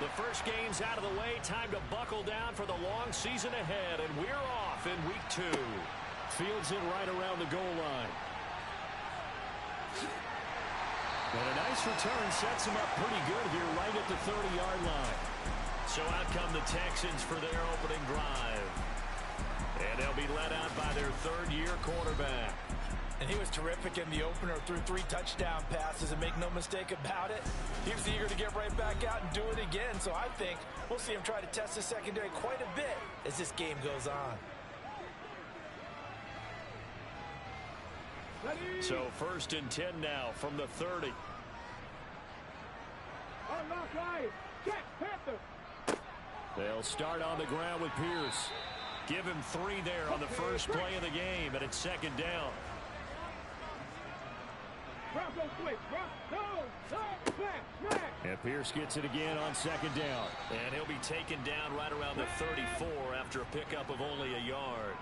The first game's out of the way. Time to buckle down for the long season ahead, and we're off in week 2. Fields it right around the goal line. And a nice return sets him up pretty good here right at the 30-yard line. So out come the Texans for their opening drive. And they'll be led out by their third-year quarterback. And he was terrific in the opener, threw 3 touchdown passes, and make no mistake about it, he was eager to get right back out and do it again. So I think we'll see him try to test the secondary quite a bit as this game goes on. So 1st and 10 now from the 30. They'll start on the ground with Pierce. Give him 3 there on the first play of the game, and it's 2nd down. And Pierce gets it again on 2nd down. And he'll be taken down right around the 34 after a pickup of only a yard.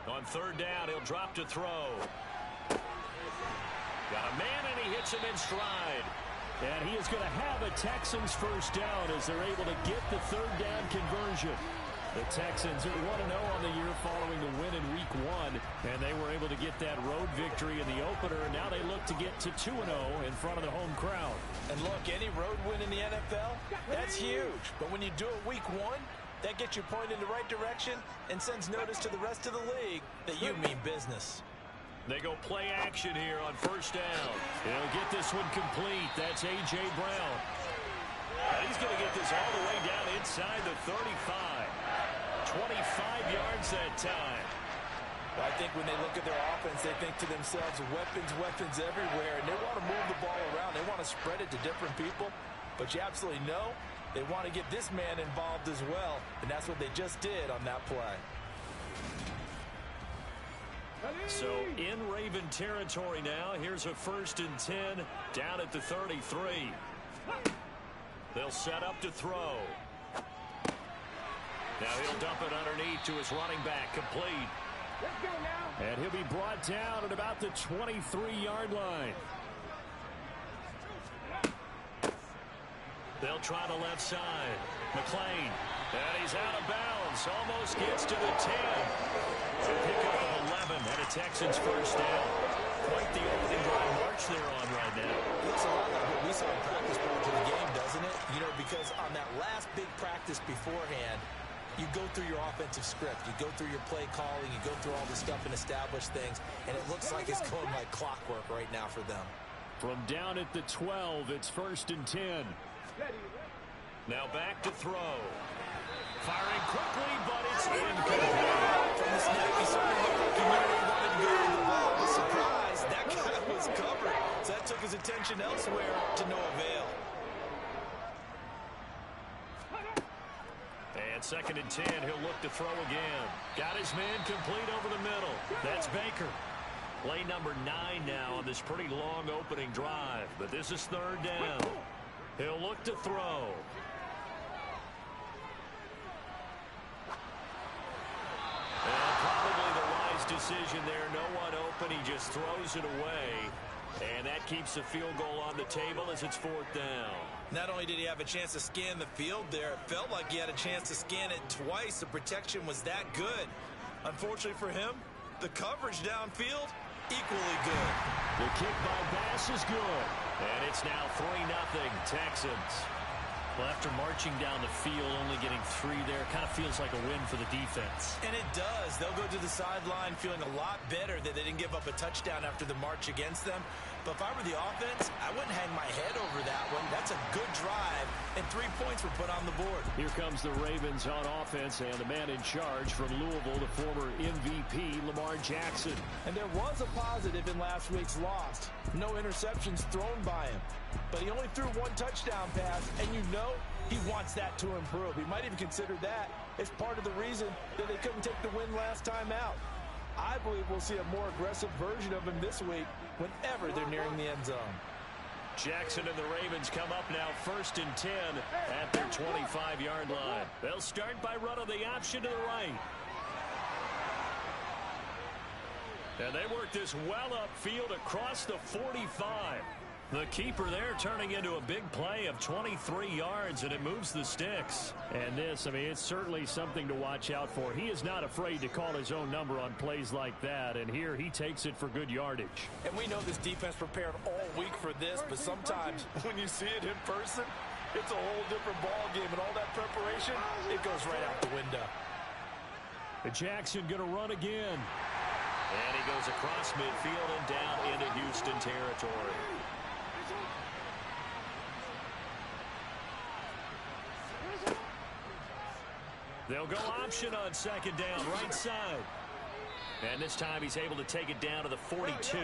On 3rd down, he'll drop to throw. Got a man, and he hits him in stride. And he is going to have a Texans first down as they're able to get the 3rd down conversion. The Texans are 1-0 on the year following the win in week 1, and they were able to get that road victory in the opener, and now they look to get to 2-0 in front of the home crowd. And look, any road win in the NFL, that's huge. But when you do it week 1, that gets you pointed in the right direction and sends notice to the rest of the league that you mean business. They go play action here on 1st down. He'll get this one complete. That's A.J. Brown. And he's going to get this all the way down inside the 35. 25 yards that time. I think when they look at their offense, they think to themselves, weapons everywhere, and they want to move the ball around. They want to spread it to different people, but you absolutely know they want to get this man involved as well, and that's what they just did on that play. So in Raven territory now, here's a 1st and 10 down at the 33. They'll set up to throw. Now he'll dump it underneath to his running back, complete. Let's go now. And he'll be brought down at about the 23-yard line. They'll try the left side. McLean. And he's out of bounds. Almost gets to the 10. A pickup of 11 and a Texans first down. Quite the opening drive march they're on right now. It looks a lot like what we saw in practice prior to the game, doesn't it? You know, because on that last big practice beforehand, you go through your offensive script. You go through your play calling. You go through all the stuff and establish things. And it looks like it's going like clockwork right now for them. From down at the 12, it's 1st and 10. Now back to throw. Firing quickly, but it's incomplete. From the snap, he certainly looked like he knew he wanted to go to the ball. But surprise, that guy was covered. So that took his attention elsewhere to no avail. And 2nd and 10, he'll look to throw again. Got his man complete over the middle. That's Baker. Play number 9 now on this pretty long opening drive. But this is 3rd down. He'll look to throw. And probably the wise decision there. No one open. He just throws it away. And that keeps the field goal on the table as it's 4th down. Not only did he have a chance to scan the field there, it felt like he had a chance to scan it twice. The protection was that good. Unfortunately for him, the coverage downfield, equally good. The kick by Bass is good. And it's now 3-0 Texans. Well, after marching down the field, only getting 3 there, kind of feels like a win for the defense. And it does. They'll go to the sideline feeling a lot better that they didn't give up a touchdown after the march against them. But if I were the offense, I wouldn't hang my head over that one. That's a good drive, and 3 points were put on the board. Here comes the Ravens on offense, and the man in charge from Louisville, the former MVP, Lamar Jackson. And there was a positive in last week's loss. No interceptions thrown by him. But he only threw 1 touchdown pass, and you know he wants that to improve. He might even consider that as part of the reason that they couldn't take the win last time out. I believe we'll see a more aggressive version of him this week whenever they're nearing the end zone. Jackson and the Ravens come up now 1st and 10 at their 25-yard line. They'll start by running the option to the right. And they work this well upfield across the 45. The keeper there turning into a big play of 23 yards, and it moves the sticks. And this, I mean, it's certainly something to watch out for. He is not afraid to call his own number on plays like that, and here he takes it for good yardage. And we know this defense prepared all week for this, but sometimes when you see it in person, it's a whole different ball game, and all that preparation, it goes right out the window. Jackson going to run again. And he goes across midfield and down into Houston territory. They'll go option on second down, right side. And this time he's able to take it down to the 42.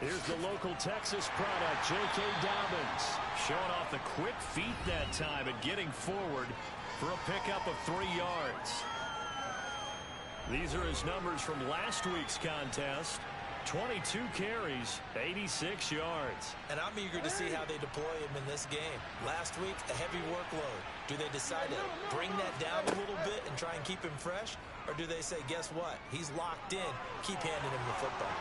Here's the local Texas product, J.K. Dobbins. Showing off the quick feet that time and getting forward for a pickup of 3 yards. These are his numbers from last week's contest. 22 carries, 86 yards. And I'm eager to see how they deploy him in this game. Last week, a heavy workload. Do they decide to bring that down a little bit and try and keep him fresh? Or do they say, guess what? He's locked in. Keep handing him the football.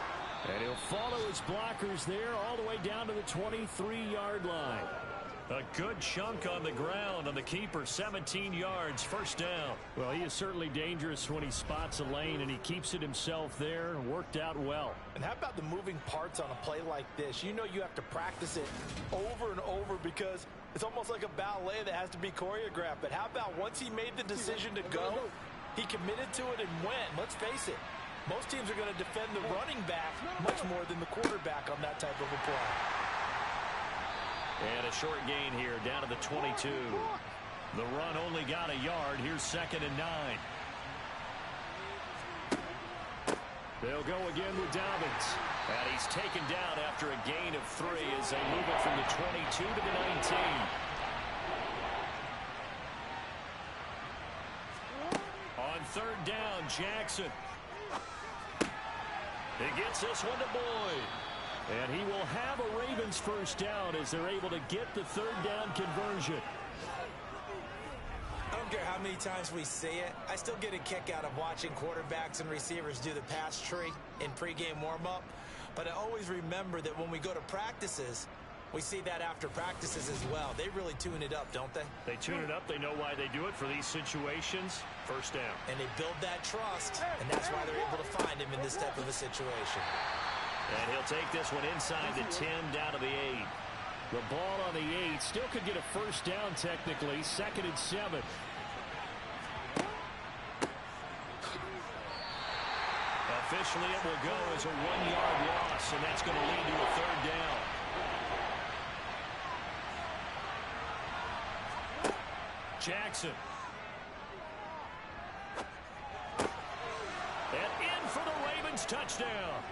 And he'll follow his blockers there all the way down to the 23-yard line. A good chunk on the ground on the keeper, 17 yards, first down. Well, he is certainly dangerous when he spots a lane, and he keeps it himself there. Worked out well. And how about the moving parts on a play like this? You know you have to practice it over and over because it's almost like a ballet that has to be choreographed. But how about once he made the decision to go, he committed to it and went. Let's face it, most teams are going to defend the running back much more than the quarterback on that type of a play. And a short gain here down to the 22. The run only got a yard. Here's 2nd and 9. They'll go again with Dobbins. And he's taken down after a gain of 3 as they move it from the 22 to the 19. On 3rd down, Jackson. He gets this one to Boyd. And he will have a Ravens first down as they're able to get the 3rd down conversion. I don't care how many times we see it. I still get a kick out of watching quarterbacks and receivers do the pass tree in pregame warm-up. But I always remember that when we go to practices, we see that after practices as well. They really tune it up, don't they? They tune it up. They know why they do it for these situations. First down. And they build that trust, and that's why they're able to find him in this type of a situation. And he'll take this one inside the 10 down to the 8. The ball on the 8 still could get a first down technically. 2nd and 7. Officially it will go as a 1-yard loss, and that's going to lead to a 3rd down. Jackson. And in for the Ravens touchdown.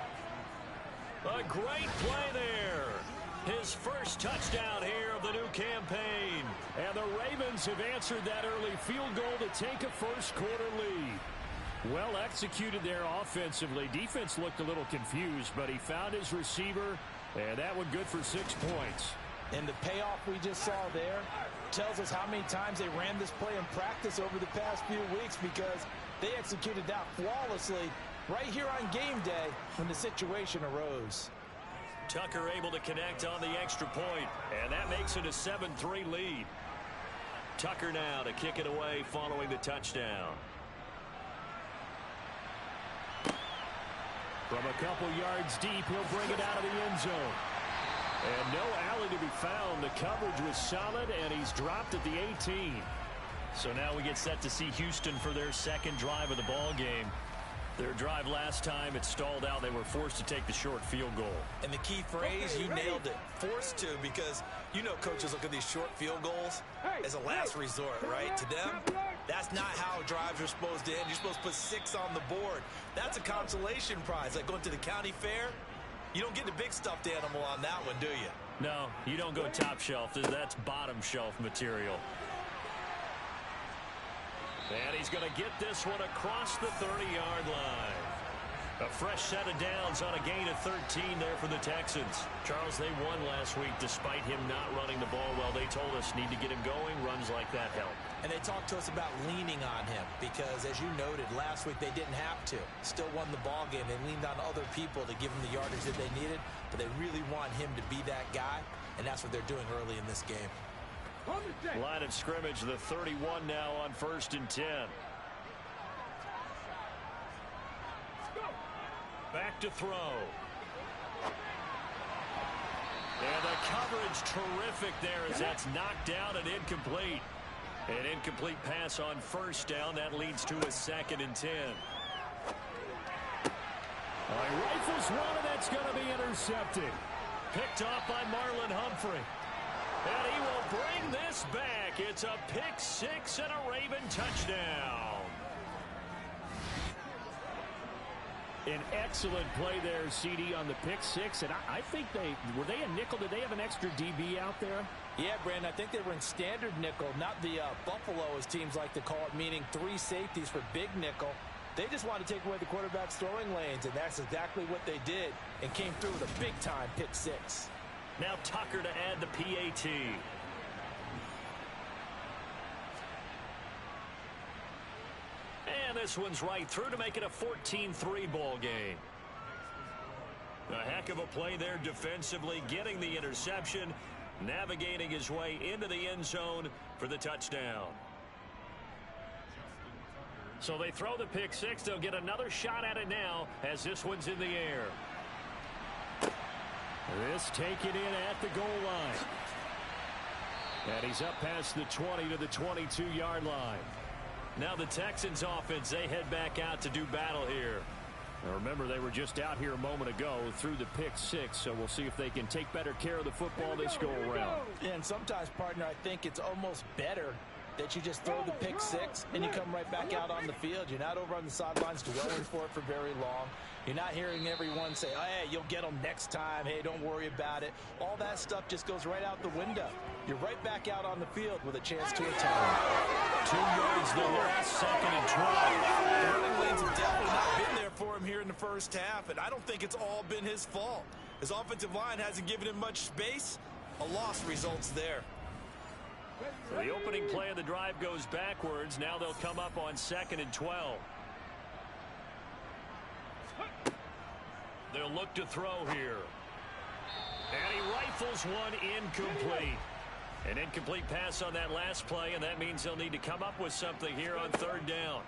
A great play there. His first touchdown here of the new campaign. And the Ravens have answered that early field goal to take a first-quarter lead. Well executed there offensively. Defense looked a little confused, but he found his receiver, and that one good for 6 points. And the payoff we just saw there tells us how many times they ran this play in practice over the past few weeks because they executed that flawlessly right here on game day when the situation arose. Tucker able to connect on the extra point, and that makes it a 7-3 lead. Tucker now to kick it away following the touchdown. From a couple yards deep, he'll bring it out of the end zone. And no alley to be found. The coverage was solid, and he's dropped at the 18. So now we get set to see Houston for their 2nd drive of the ball game. Their drive last time, it stalled out. They were forced to take the short field goal. And the key phrase, you nailed it. Forced to, because you know coaches look at these short field goals as a last resort, right? To them, that's not how drives are supposed to end. You're supposed to put 6 on the board. That's a consolation prize. Like going to the county fair, you don't get the big stuffed animal on that one, do you? No, you don't go top shelf. That's bottom shelf material. And he's going to get this one across the 30-yard line. A fresh set of downs on a gain of 13 there for the Texans. Charles, they won last week despite him not running the ball well. They told us need to get him going. Runs like that help. And they talked to us about leaning on him because, as you noted, last week they didn't have to. Still won the ball game. They leaned on other people to give them the yardage that they needed, but they really want him to be that guy, and that's what they're doing early in this game. Line of scrimmage, the 31 now on 1st and 10. Back to throw. And the coverage terrific there as that's knocked down and incomplete. An incomplete pass on 1st down. That leads to a 2nd and 10. He rifles one, and that's going to be intercepted. Picked off by Marlon Humphrey. And he will bring this back. It's a pick 6 and a Raven touchdown. An excellent play there, CD, on the pick 6. And I think were they a nickel? Did they have an extra DB out there? Yeah, Brandon, I think they were in standard nickel, not the Buffalo, as teams like to call it, meaning 3 safeties for big nickel. They just wanted to take away the quarterback's throwing lanes, and that's exactly what they did, and came through with a big-time pick 6. Now Tucker to add the PAT. And this one's right through to make it a 14-3 ball game. A heck of a play there defensively, getting the interception, navigating his way into the end zone for the touchdown. So they throw the pick 6. They'll get another shot at it now as this one's in the air. This taken in at the goal line. And he's up past the 20 to the 22-yard line. Now the Texans offense, they head back out to do battle here. Now remember, they were just out here a moment ago through the pick 6, so we'll see if they can take better care of the football this go-around. Yeah, and sometimes, partner, I think it's almost better that you just throw the pick 6 and you come right back out on the field. You're not over on the sidelines dwelling for it for very long. You're not hearing everyone say, oh, hey, you'll get them next time. Hey, don't worry about it. All that stuff just goes right out the window. You're right back out on the field with a chance to attack. 2 yards the last, 2nd and 12. The running lanes have definitely not been there for him here in the first half, and I don't think it's all been his fault. His offensive line hasn't given him much space. A loss results there. The opening play of the drive goes backwards. Now they'll come up on 2nd and 12. They'll look to throw here. And he rifles one incomplete. An incomplete pass on that last play, and that means they'll need to come up with something here on 3rd down.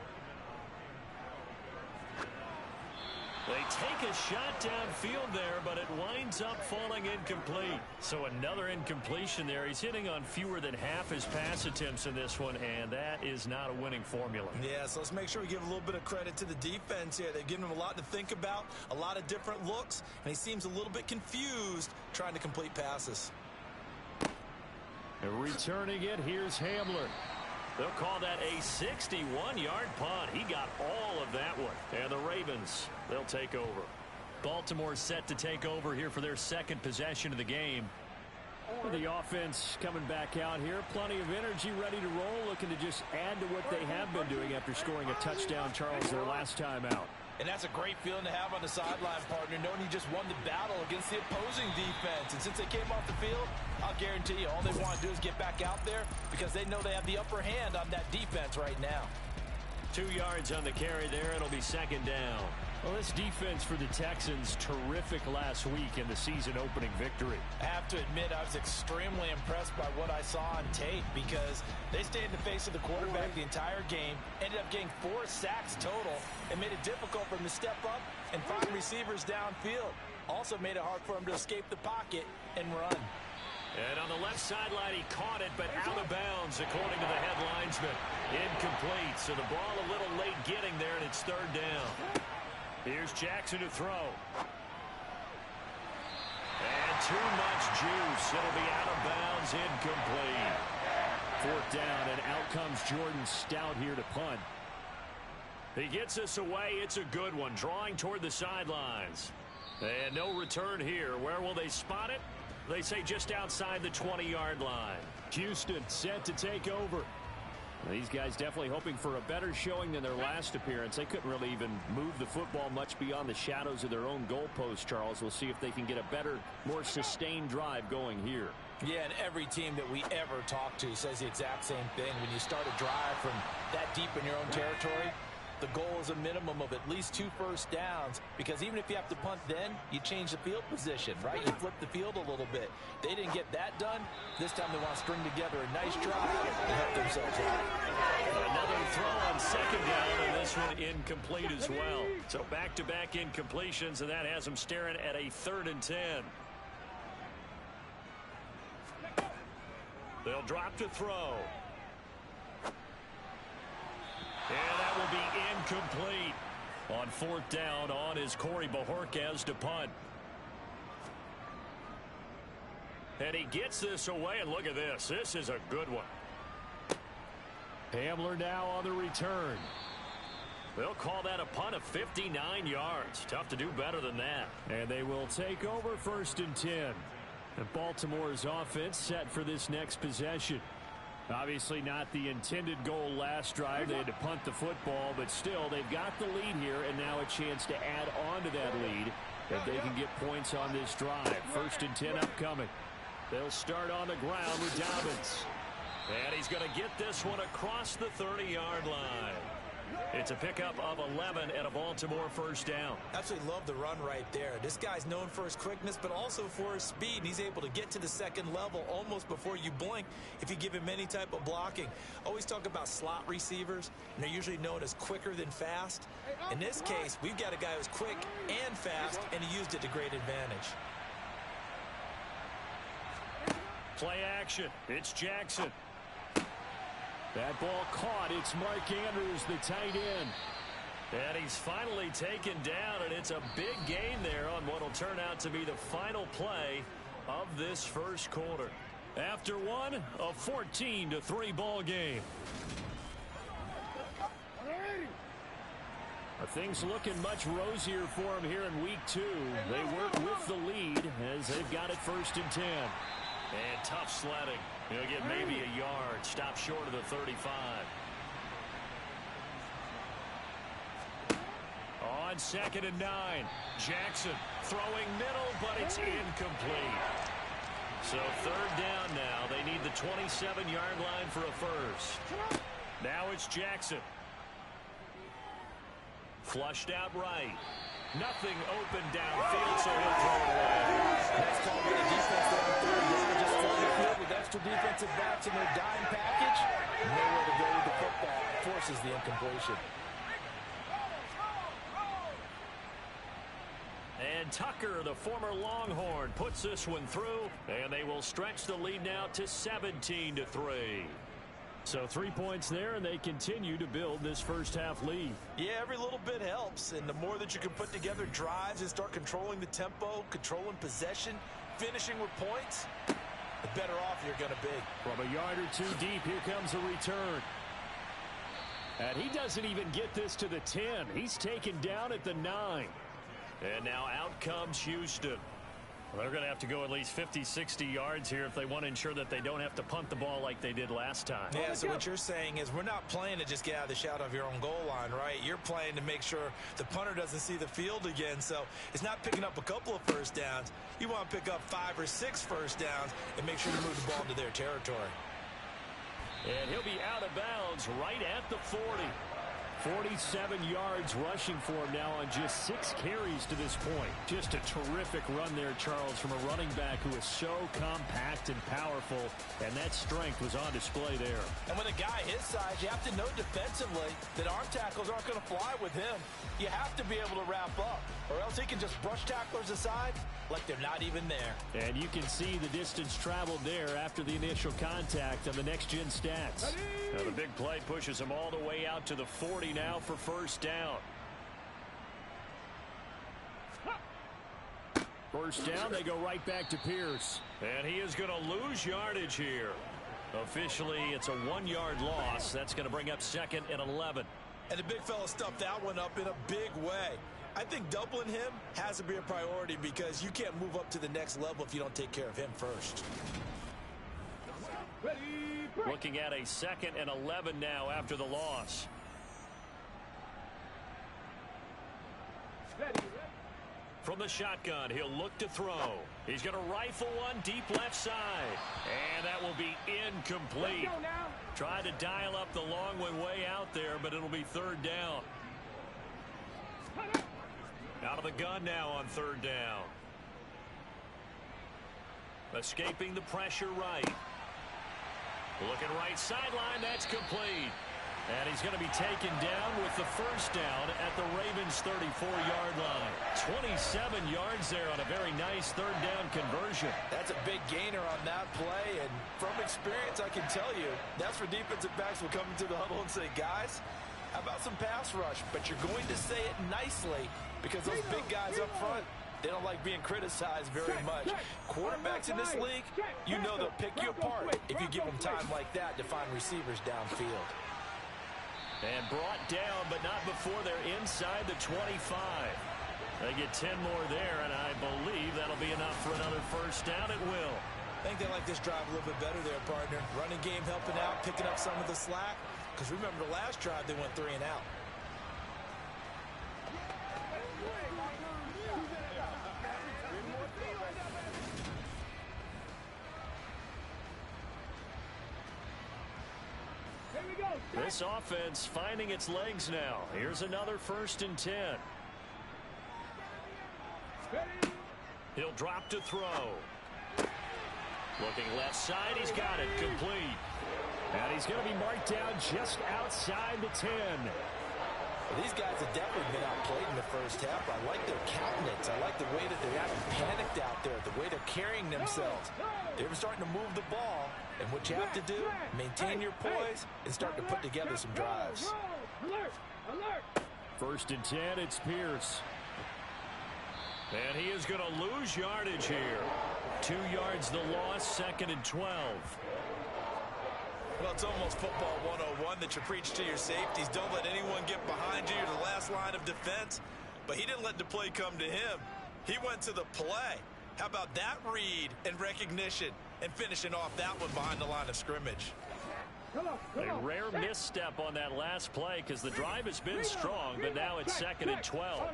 They take a shot downfield there, but it winds up falling incomplete. So another incompletion there. He's hitting on fewer than half his pass attempts in this one, and that is not a winning formula. Yeah, so let's make sure we give a little bit of credit to the defense here. They've given him a lot to think about, a lot of different looks, and he seems a little bit confused trying to complete passes. And returning it, here's Hamler. They'll call that a 61-yard punt. He got all of that one. And the Ravens, they'll take over. Baltimore set to take over here for their 2nd possession of the game. The offense coming back out here. Plenty of energy, ready to roll, looking to just add to what they have been doing after scoring a touchdown, Charles, their last time out. And that's a great feeling to have on the sideline, partner, knowing you just won the battle against the opposing defense. And since they came off the field, I'll guarantee you all they want to do is get back out there because they know they have the upper hand on that defense right now. 2 yards on the carry there. It'll be 2nd down. Well, this defense for the Texans, terrific last week in the season-opening victory. I have to admit, I was extremely impressed by what I saw on tape because they stayed in the face of the quarterback the entire game, ended up getting 4 sacks total, and made it difficult for him to step up and find receivers downfield. Also made it hard for him to escape the pocket and run. And on the left sideline, he caught it, but out of bounds, according to the head linesman. Incomplete, so the ball a little late getting there, and it's 3rd down. Here's Jackson to throw. And too much juice. It'll be out of bounds, incomplete. 4th down, and out comes Jordan Stout here to punt. He gets us away. It's a good one, drawing toward the sidelines. And no return here. Where will they spot it? They say just outside the 20-yard line. Houston set to take over. These guys definitely hoping for a better showing than their last appearance. They couldn't really even move the football much beyond the shadows of their own goalpost, Charles. We'll see if they can get a better, more sustained drive going here. Yeah, and every team that we ever talk to says the exact same thing. When you start a drive from that deep in your own territory, the goal is a minimum of at least 2 first downs, because even if you have to punt then, you change the field position, right? You flip the field a little bit. They didn't get that done. This time they want to string together a nice drive and help themselves out. Another throw on second down, and this one incomplete as well. So back-to-back incompletions, and that has them staring at a 3rd and 10. They'll drop to throw. And that will be incomplete. On 4th down, on is Corey Bajorquez to punt. And he gets this away, and look at this. This is a good one. Hamler now on the return. They'll call that a punt of 59 yards. Tough to do better than that. And they will take over 1st and 10. And Baltimore's offense set for this next possession. Obviously not the intended goal last drive. They had to punt the football, but still they've got the lead here, and now a chance to add on to that lead if they can get points on this drive. 1st and 10 upcoming. They'll start on the ground with Dobbins. And he's going to get this one across the 30-yard line. It's a pickup of 11 and a Baltimore 1st down. Absolutely love the run right there. This guy's known for his quickness, but also for his speed. And he's able to get to the 2nd level almost before you blink if you give him any type of blocking. Always talk about slot receivers, and they're usually known as quicker than fast. In this case, we've got a guy who's quick and fast, and he used it to great advantage. Play action. It's Jackson. That ball caught. It's Mark Andrews, the tight end. And he's finally taken down, and it's a big gain there on what will turn out to be the final play of this 1st quarter. After one, a 14-3 ball game. Things looking much rosier for him here in week 2. They work with the lead as they've got it 1st and 10. And tough sledding. He'll get maybe a yard. Stop short of the 35. On 2nd and 9. Jackson throwing middle, but it's incomplete. So 3rd down now. They need the 27-yard line for a 1st. Now it's Jackson. Flushed out right. Nothing open downfield, so he'll throw it away. That's called by the defense there on 3rd down. Just flood the field with extra defensive backs in their dime package. Nowhere to go with the football. Forces the incompletion. And Tucker, the former Longhorn, puts this one through, and they will stretch the lead now to 17-3. So 3 points there, and they continue to build this 1st half lead. Yeah, every little bit helps, and the more that you can put together drives and start controlling the tempo, controlling possession, finishing with points, the better off you're going to be. From a yard or 2 deep, here comes a return. And he doesn't even get this to the 10. He's taken down at the 9. And now out comes Houston. Well, they're going to have to go at least 50, 60 yards here if they want to ensure that they don't have to punt the ball like they did last time. Yeah, so what you're saying is we're not playing to just get out of the shadow of your own goal line, right? You're playing to make sure the punter doesn't see the field again. So it's not picking up a couple of 1st downs. You want to pick up 5 or 6 1st downs and make sure you move the ball into their territory. And he'll be out of bounds right at the 40. 47 yards rushing for him now on just 6 carries to this point. Just a terrific run there, Charles, from a running back who is so compact and powerful, and that strength was on display there. And with a guy his size, you have to know defensively that arm tackles aren't going to fly with him. You have to be able to wrap up, or else he can just brush tacklers aside like they're not even there. And you can see the distance traveled there after the initial contact on the next-gen stats. Now the big play pushes him all the way out to the 40 now for 1st down. 1st down, they go right back to Pierce. And he is going to lose yardage here. Officially, it's a 1-yard loss. That's going to bring up 2nd and 11. And the big fella stuffed that one up in a big way. I think doubling him has to be a priority because you can't move up to the next level if you don't take care of him first. Ready, Looking at a 2nd and 11 now after the loss. From the shotgun, he'll look to throw. He's going to rifle one deep left side. And that will be incomplete. Tried to dial up the long one way out there, but it'll be 3rd down. Out of the gun now on 3rd down. Escaping the pressure right. Looking right sideline, that's complete. And he's going to be taken down with the 1st down at the Ravens' 34-yard line. 27 yards there on a very nice 3rd down conversion. That's a big gainer on that play, and from experience, I can tell you, that's where defensive backs will come into the huddle and say, guys, how about some pass rush? But you're going to say it nicely because those big guys up front, they don't like being criticized very much. Quarterbacks in this league, you know they'll pick you apart if you give them time like that to find receivers downfield. And brought down, but not before they're inside the 25. They get 10 more there, and I believe that'll be enough for another 1st down. It will. I think they like this drive a little bit better there, partner. Running game helping out, picking up some of the slack. Because remember the last drive, they went 3 and out. This offense finding its legs now. Here's another 1st and 10. He'll drop to throw. Looking left side, he's got it complete. And he's going to be marked down just outside the 10. Well, these guys have definitely been outplayed in the 1st half. I like their countenance. I like the way that they're having panicked out there, the way they're carrying themselves. They're starting to move the ball. And what you have to do, maintain your poise and start to put together some drives. 1st and 10, it's Pierce. And he is going to lose yardage here. 2 yards the loss, 2nd and 12. Well, it's almost football 101 that you preach to your safeties. Don't let anyone get behind you. You're the last line of defense. But he didn't let the play come to him. He went to the play. How about that read and recognition and finishing off that one behind the line of scrimmage? A rare misstep on that last play because the drive has been strong, but now it's 2nd and 12.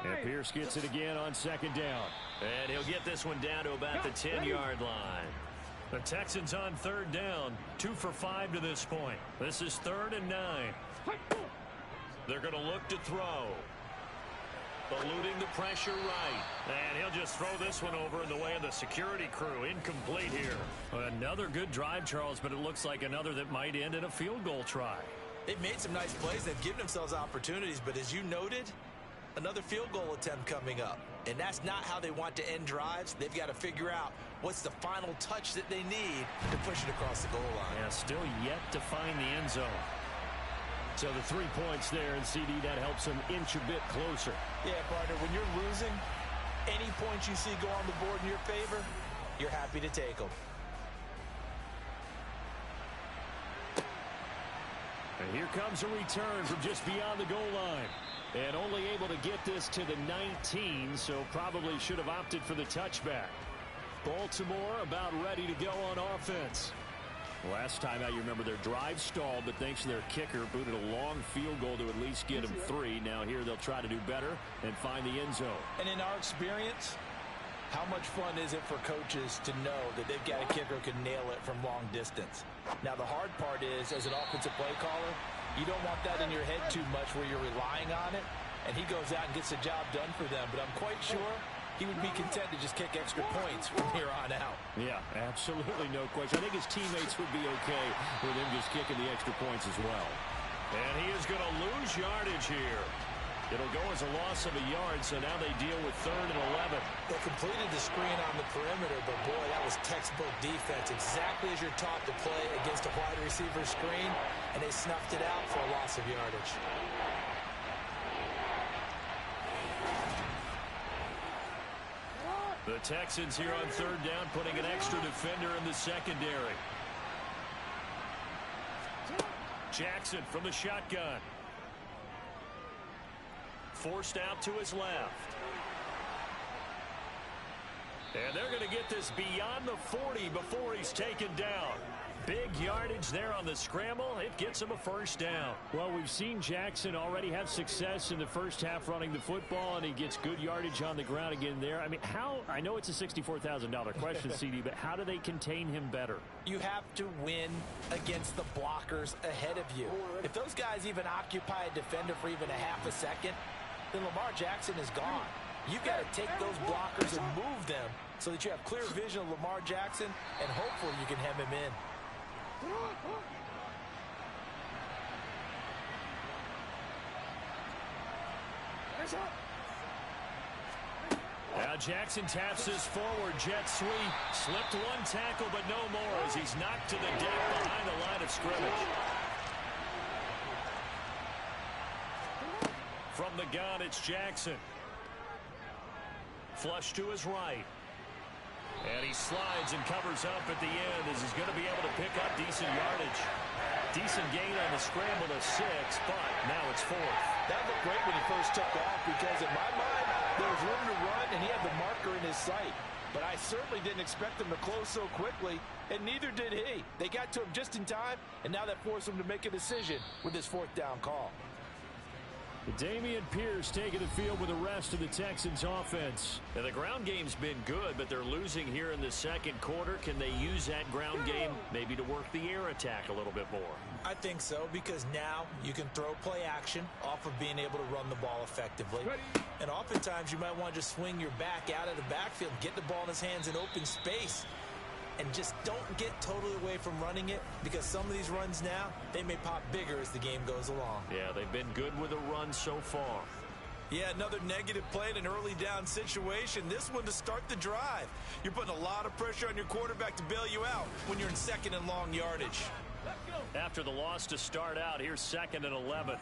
And Pierce gets it again on 2nd down. And he'll get this one down to about the 10-yard line. The Texans on 3rd down, 2 for 5 to this point. This is 3rd and 9. They're going to look to throw. Eluding the pressure right. And he'll just throw this one over in the way of the security crew. Incomplete here. Another good drive, Charles, but it looks like another that might end in a field goal try. They've made some nice plays. They've given themselves opportunities, but as you noted, another field goal attempt coming up. And that's not how they want to end drives. They've got to figure out what's the final touch that they need to push it across the goal line. Yeah, still yet to find the end zone. So the 3 points there, and CD, that helps them inch a bit closer. Yeah, partner, when you're losing, any points you see go on the board in your favor, you're happy to take them. And here comes a return from just beyond the goal line. And only able to get this to the 19, so probably should have opted for the touchback. Baltimore about ready to go on offense. Last time out, you remember their drive stalled, but thanks to their kicker, booted a long field goal to at least get them 3. Now here they'll try to do better and find the end zone. And in our experience, how much fun is it for coaches to know that they've got a kicker who can nail it from long distance? Now, the hard part is, as an offensive play caller, you don't want that in your head too much where you're relying on it, and he goes out and gets the job done for them. But I'm quite sure he would be content to just kick extra points from here on out. Yeah, absolutely no question. I think his teammates would be okay with him just kicking the extra points as well. And he is going to lose yardage here. It'll go as a loss of a yard, so now they deal with 3rd and 11. They completed the screen on the perimeter, but boy, that was textbook defense. Exactly as you're taught to play against a wide receiver screen, and they snuffed it out for a loss of yardage. The Texans here on 3rd down, putting an extra defender in the secondary. Jackson from the shotgun. Forced out to his left. And they're going to get this beyond the 40 before he's taken down. Big yardage there on the scramble. It gets him a first down. Well, we've seen Jackson already have success in the first half running the football, and he gets good yardage on the ground again there. I mean, I know it's a $64,000 question, CD, but how do they contain him better? You have to win against the blockers ahead of you. If those guys even occupy a defender for even a half a second, then Lamar Jackson is gone. You've got to take those blockers and move them so that you have clear vision of Lamar Jackson, and hopefully you can hem him in. Now Jackson taps his forward jet sweep. Slipped one tackle, but no more as he's knocked to the deck behind the line of scrimmage. From the gun, it's Jackson. Flush to his right. And he slides and covers up at the end as he's going to be able to pick up decent yardage. Decent gain on the scramble to 6, but now it's 4th. That looked great when he first took off because in my mind, there was room to run and he had the marker in his sight. But I certainly didn't expect him to close so quickly, and neither did he. They got to him just in time, and now that forced him to make a decision with his 4th down call. Dameon Pierce taking the field with the rest of the Texans offense. Now, the ground game's been good, but they're losing here in the second quarter. Can they use that ground game maybe to work the air attack a little bit more? I think so, because now you can throw play action off of being able to run the ball effectively. And oftentimes you might want to just swing your back out of the backfield, get the ball in his hands in open space, and just don't get totally away from running it, because some of these runs now, they may pop bigger as the game goes along. Yeah, they've been good with a run so far. Yeah, another negative play in an early down situation. This one to start the drive. You're putting a lot of pressure on your quarterback to bail you out when you're in 2nd and long yardage. After the loss to start out, here's 2nd and 11.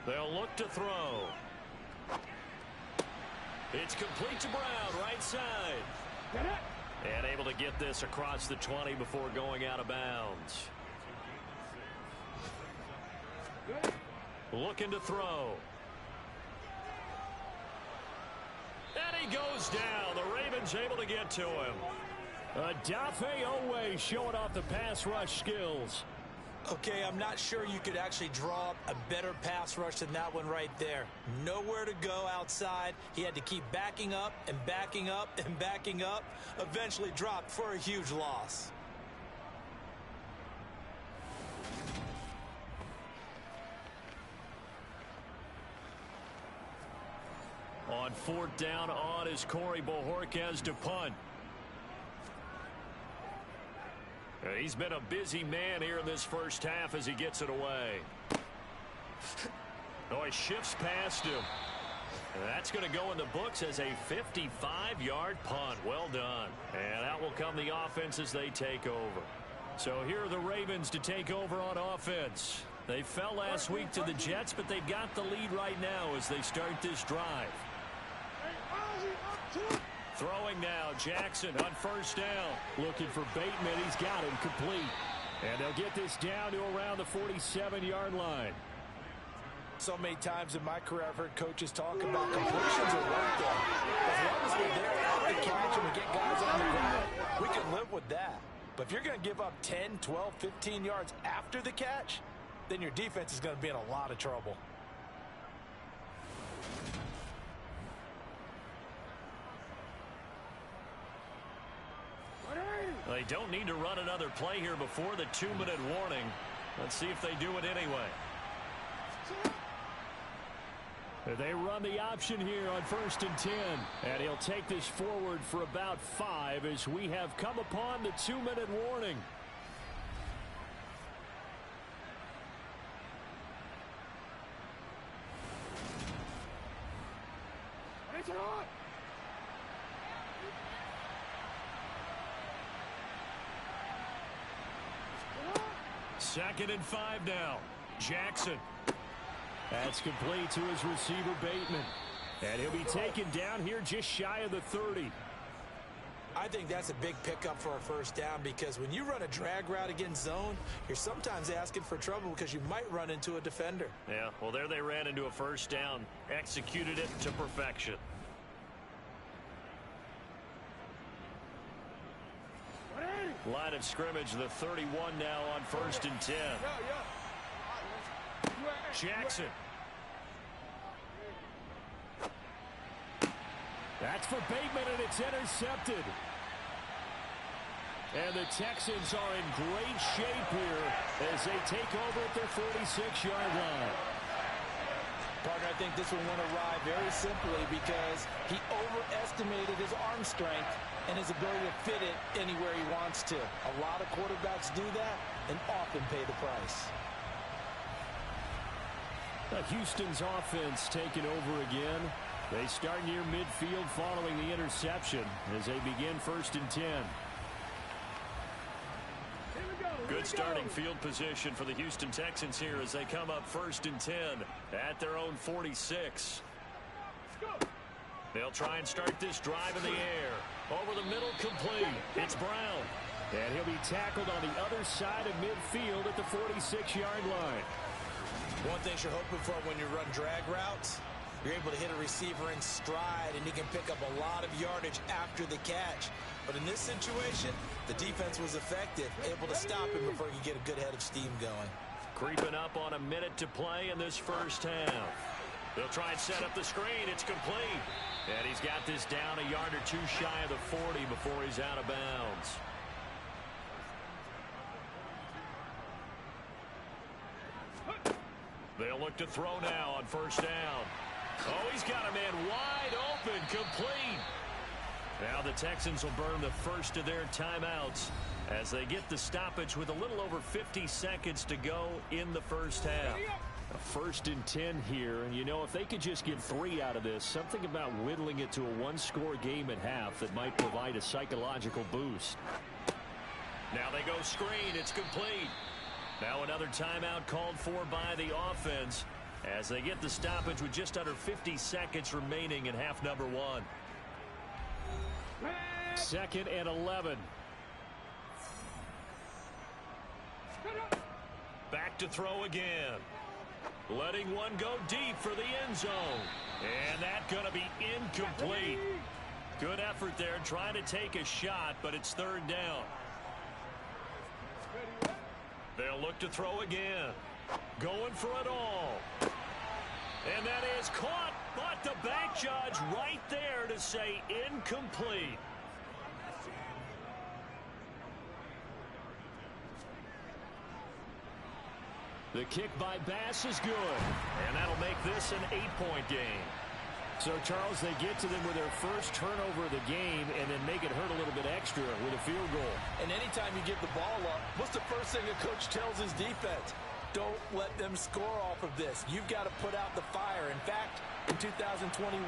They'll look to throw. It's complete to Brown, right side. And able to get this across the 20 before going out of bounds. Looking to throw. And he goes down. The Ravens able to get to him. Dafe Owe showing off the pass rush skills. Okay, I'm not sure you could actually draw up a better pass rush than that one right there. Nowhere to go outside. He had to keep backing up and backing up and backing up. Eventually dropped for a huge loss. On 4th down, on is Corey Bojorquez to punt. He's been a busy man here in this first half as he gets it away. Oh, he shifts past him. And that's going to go in the books as a 55-yard punt. Well done. And out will come the offense as they take over. So here are the Ravens to take over on offense. They fell last week to the Jets, but they've got the lead right now as they start this drive. Throwing now, Jackson on 1st down. Looking for Bateman. He's got him complete. And they'll get this down to around the 47-yard line. So many times in my career I've heard coaches talk about completions are worth it. As long as they're there out to catch them and get guys on the ground, we can live with that. But if you're going to give up 10, 12, 15 yards after the catch, then your defense is going to be in a lot of trouble. They don't need to run another play here before the 2-minute warning. Let's see if they do it anyway. They run the option here on 1st and 10. And he'll take this forward for about 5 as we have come upon the 2-minute warning. Second and 5 now. Jackson. That's complete to his receiver, Bateman. And he'll be taken down here just shy of the 30. I think that's a big pickup for a first down because when you run a drag route against zone, you're sometimes asking for trouble because you might run into a defender. Yeah, well, there they ran into a first down, executed it to perfection. Line of scrimmage, the 31 now on 1st and 10. Jackson. That's for Bateman, and it's intercepted. And the Texans are in great shape here as they take over at their 46-yard line. Partner, I think this one went awry very simply because he overestimated his arm strength and his ability to fit it anywhere he wants to. A lot of quarterbacks do that and often pay the price. Houston's offense taking over again. They start near midfield following the interception as they begin 1st and 10. Good starting field position for the Houston Texans here as they come up 1st and 10 at their own 46. They'll try and start this drive in the air. Over the middle, complete. It's Brown. And he'll be tackled on the other side of midfield at the 46-yard line. One thing you're hoping for when you run drag routes, you're able to hit a receiver in stride, and he can pick up a lot of yardage after the catch. But in this situation, the defense was effective, able to stop him before he could get a good head of steam going. Creeping up on a minute to play in this first half. They'll try and set up the screen. It's complete. And he's got this down a yard or two shy of the 40 before he's out of bounds. They'll look to throw now on 1st down. Oh, he's got a man wide open, complete. Now the Texans will burn the first of their timeouts as they get the stoppage with a little over 50 seconds to go in the first half. A 1st and 10 here, and you know, if they could just get 3 out of this, something about whittling it to a one-score game at half that might provide a psychological boost. Now they go screen. It's complete. Now another timeout called for by the offense as they get the stoppage with just under 50 seconds remaining in half number 1. 2nd and 11. Back to throw again. Letting one go deep for the end zone. And that's going to be incomplete. Good effort there trying to take a shot, but it's 3rd down. They'll look to throw again. Going for it all. And that is caught, but the back judge right there to say incomplete. The kick by Bass is good. And that'll make this an 8-point game. So, Charles, they get to them with their first turnover of the game and then make it hurt a little bit extra with a field goal. And anytime you give the ball up, what's the first thing a coach tells his defense? Don't let them score off of this. You've got to put out the fire. In fact, in 2021,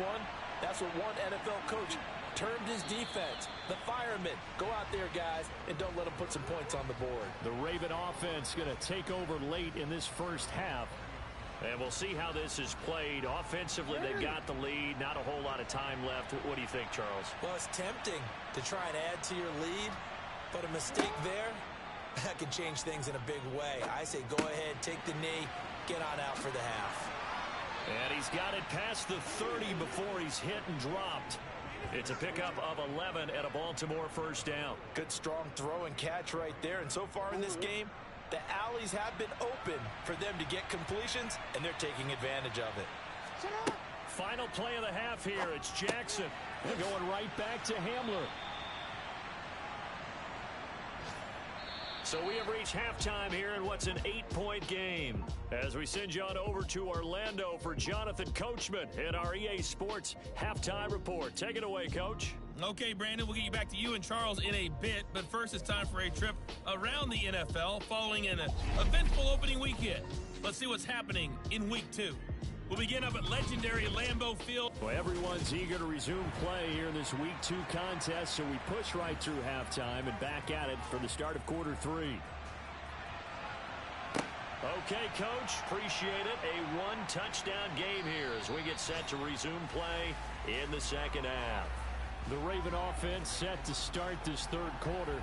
that's what one NFL coach termed his defense. The firemen. Go out there, guys, and don't let them put some points on the board. The Raven offense going to take over late in this first half. And we'll see how this is played. Offensively, they've got the lead. Not a whole lot of time left. What do you think, Charles? Well, it's tempting to try and add to your lead, but a mistake there, that can change things in a big way. I say go ahead, take the knee, get on out for the half. And he's got it past the 30 before he's hit and dropped. It's a pickup of 11 at a Baltimore first down. Good strong throw and catch right there. And so far in this game, the alleys have been open for them to get completions, and they're taking advantage of it. Final play of the half here. It's Jackson. They're going right back to Hamler. So we have reached halftime here in what's an 8-point game. As we send you on over to Orlando for Jonathan Coachman in our EA Sports Halftime Report. Take it away, Coach. Okay, Brandon, we'll get you back to you and Charles in a bit. But first, it's time for a trip around the NFL following an eventful opening weekend. Let's see what's happening in Week 2. We'll begin up at legendary Lambeau Field. Well, everyone's eager to resume play here in this Week 2 contest, so we push right through halftime and back at it for the start of quarter 3. Okay, Coach, appreciate it. A one-touchdown game here as we get set to resume play in the second half. The Raven offense set to start this third quarter.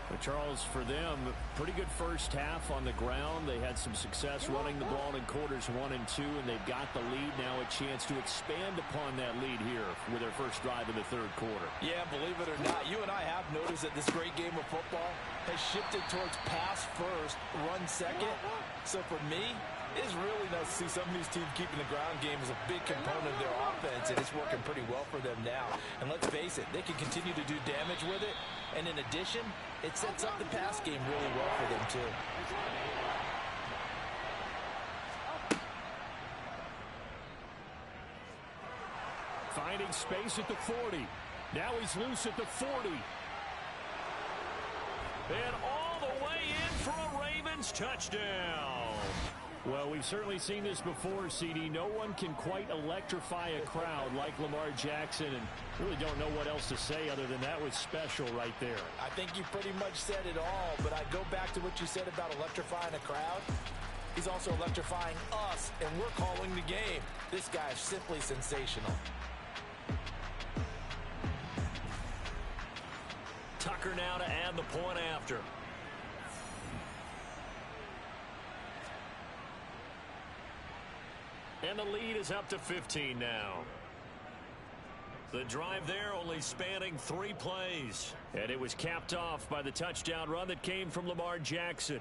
But Charles, for them, pretty good first half on the ground. They had some success running the ball in quarters 1 and 2, and they've got the lead now, a chance to expand upon that lead here with their first drive in the third quarter. Yeah, believe it or not, you and I have noticed that this great game of football has shifted towards pass first, run second. So for me, it's really nice to see some of these teams keeping the ground game as a big component of their offense, and it's working pretty well for them now. And let's face it, they can continue to do damage with it. And in addition, it sets up the pass game really well for them, too. Finding space at the 40. Now he's loose at the 40. And all the way in for a Ravens touchdown. Well, we've certainly seen this before, CD. No one can quite electrify a crowd like Lamar Jackson, and really don't know what else to say other than that was special right there. I think you pretty much said it all, but I go back to what you said about electrifying a crowd. He's also electrifying us, and we're calling the game. This guy is simply sensational. Tucker now to add the point after. And the lead is up to 15 now. The drive there only spanning 3 plays. And it was capped off by the touchdown run that came from Lamar Jackson.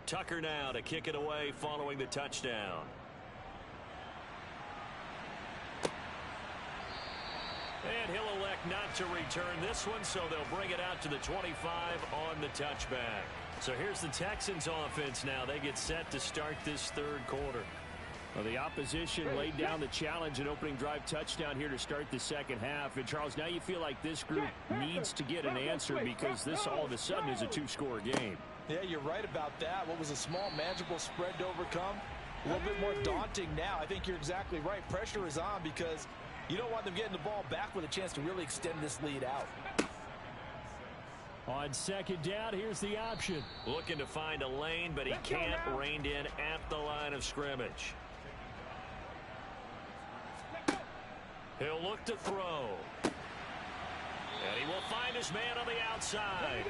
Tucker now to kick it away following the touchdown. And he'll elect not to return this one, so they'll bring it out to the 25 on the touchback. So here's the Texans offense now. They get set to start this third quarter. Well, the opposition laid down the challenge, an opening drive touchdown here to start the second half. And, Charles, now you feel like this group needs to get an answer because this all of a sudden is a 2-score game. Yeah, you're right about that. What was a small, manageable spread to overcome? A little bit more daunting now. I think you're exactly right. Pressure is on because you don't want them getting the ball back with a chance to really extend this lead out. On second down, here's the option. Looking to find a lane, but he can't. Reined in at the line of scrimmage. He'll look to throw. And he will find his man on the outside.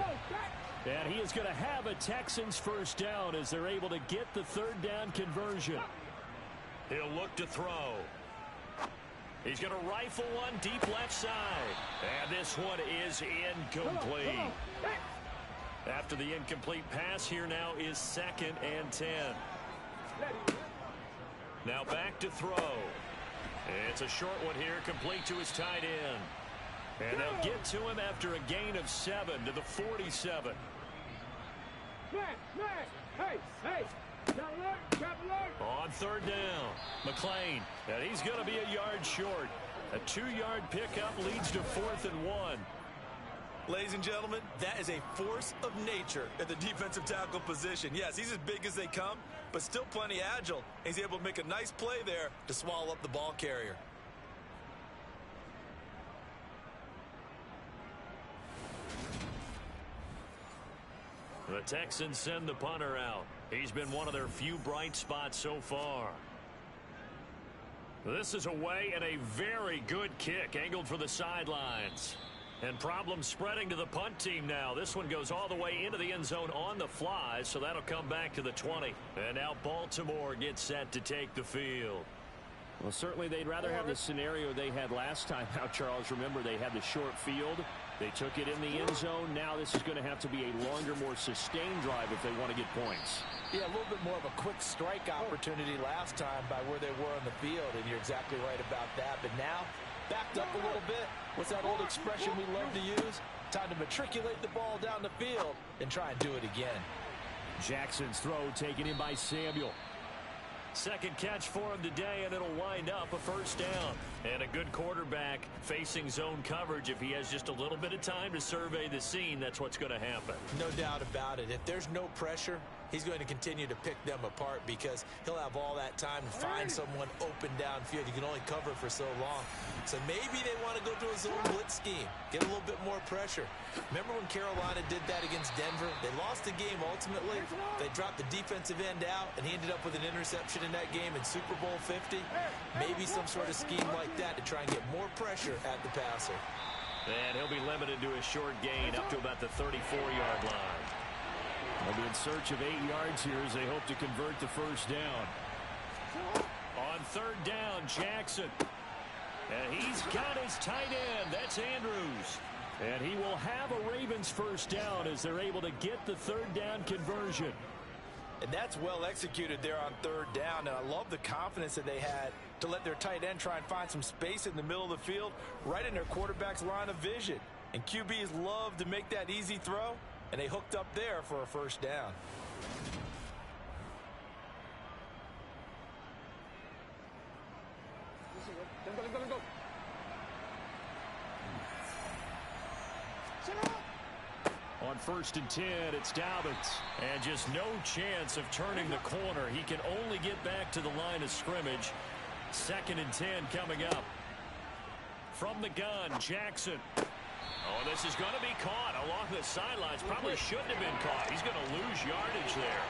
And he is going to have a Texans first down as they're able to get the third down conversion. He'll look to throw. He's going to rifle one deep left side. And this one is incomplete. After the incomplete pass, here now is 2nd and 10. Now back to throw. It's a short one here, complete to his tight end. And they'll get to him after a gain of 7 to the 47. On third down, McLean, and he's going to be a yard short. A 2-yard pickup leads to 4th and 1. Ladies and gentlemen, that is a force of nature at the defensive tackle position. Yes, he's as big as they come, but still plenty agile. He's able to make a nice play there to swallow up the ball carrier. The Texans send the punter out. He's been one of their few bright spots so far. This is away and a very good kick angled for the sidelines. And problems spreading to the punt team now. This one goes all the way into the end zone on the fly, so that'll come back to the 20. And now Baltimore gets set to take the field. Well, certainly they'd rather have the scenario they had last time. Now, Charles, remember they had the short field. They took it in the end zone. Now this is going to have to be a longer, more sustained drive if they want to get points. Yeah, a little bit more of a quick strike opportunity last time by where they were on the field, and you're exactly right about that. But now, backed up a little bit. What's that old expression we love to use? Time to matriculate the ball down the field and try and do it again. Jackson's throw taken in by Samuel. Second catch for him today, and it'll wind up a first down. And a good quarterback facing zone coverage. If he has just a little bit of time to survey the scene, that's what's going to happen. No doubt about it. If there's no pressure, he's going to continue to pick them apart because he'll have all that time to find someone open downfield. You can only cover for so long. So maybe they want to go to a zone blitz scheme, get a little bit more pressure. Remember when Carolina did that against Denver? They lost the game ultimately. They dropped the defensive end out, and he ended up with an interception in that game in Super Bowl 50. Maybe some sort of scheme like that to try and get more pressure at the passer. And he'll be limited to a short gain up to about the 34-yard line. They'll be in search of 8 yards here as they hope to convert the first down. On third down, Jackson. And he's got his tight end. That's Andrews. And he will have a Ravens first down as they're able to get the third down conversion. And that's well executed there on third down. And I love the confidence that they had to let their tight end try and find some space in the middle of the field, right in their quarterback's line of vision. And QBs love to make that easy throw, and they hooked up there for a first down. On first and 10, it's Dobbins. And just no chance of turning the corner. He can only get back to the line of scrimmage. Second and 10 coming up. From the gun, Jackson. Oh, this is going to be caught along the sidelines. Probably shouldn't have been caught. He's going to lose yardage there.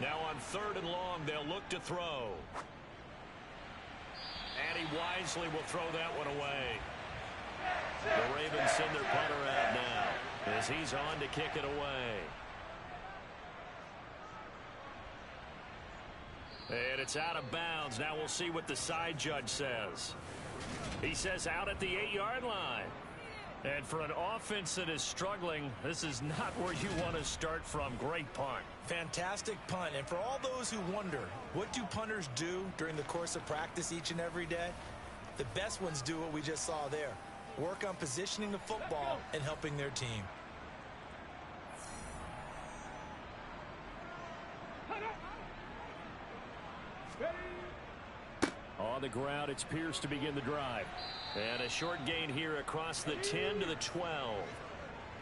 Now on third and long, they'll look to throw. And he wisely will throw that one away. The Ravens send their punter out now as he's on to kick it away. And it's out of bounds. Now we'll see what the side judge says. He says out at the 8-yard line. And for an offense that is struggling, this is not where you want to start from. Great punt. Fantastic punt. And for all those who wonder, what do punters do during the course of practice each and every day? The best ones do what we just saw there. Work on positioning the football and helping their team. On the ground, it's Pierce to begin the drive. And a short gain here across the 10 to the 12.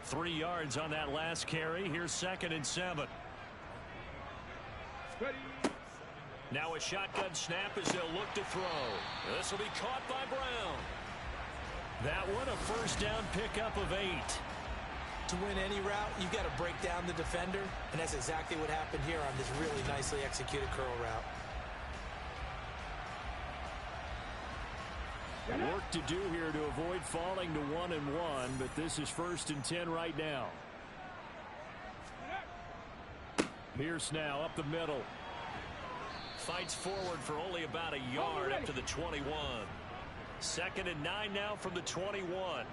3 yards on that last carry. Here's second and 7. Now a shotgun snap as they'll look to throw. This will be caught by Brown. That one a first down pickup of 8. To win any route, you've got to break down the defender, and that's exactly what happened here on this really nicely executed curl route. Work to do here to avoid falling to 1-1, but this is first and 10 right now. Pierce now up the middle. Fights forward for only about a yard up to the 21. Second and 9 now from the 21.